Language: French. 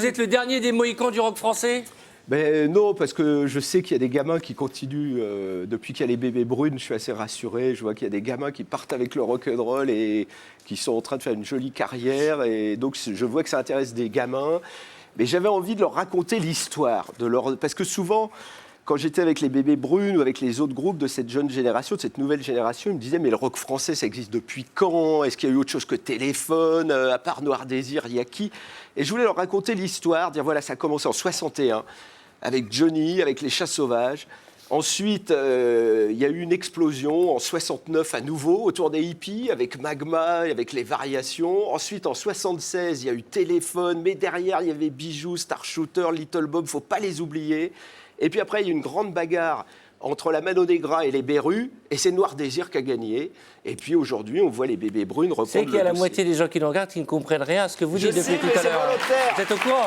vous êtes le dernier des Mohicans du rock français? Ben non, parce que je sais qu'il y a des gamins qui continuent, depuis qu'il y a les bébés brunes, je suis assez rassuré, je vois qu'il y a des gamins qui partent avec le rock'n'roll et qui sont en train de faire une jolie carrière, et donc je vois que ça intéresse des gamins, mais j'avais envie de leur raconter l'histoire, parce que souvent, quand j'étais avec les bébés brunes ou avec les autres groupes de cette jeune génération, de cette nouvelle génération, ils me disaient mais le rock français ça existe depuis quand? Est-ce qu'il y a eu autre chose que Téléphone? À part Noir Désir, il y a qui? Et je voulais leur raconter l'histoire, dire voilà ça a commencé en 61 avec Johnny, avec les Chats Sauvages. Ensuite, il y a eu une explosion en 69 à nouveau autour des hippies avec Magma, avec les variations. Ensuite, en 76, il y a eu Téléphone, mais derrière, il y avait Bijoux, Star Shooter, Little Bob, faut pas les oublier. Et puis après, il y a eu une grande bagarre entre la Mano Negra et les Berus, et c'est Noir Désir qui a gagné. Et puis aujourd'hui, on voit les bébés brunes reprendre. C'est qu'il y a la moitié des gens qui nous regardent qui ne comprennent rien à ce que vous dites depuis tout à l'heure. Vous êtes au courant?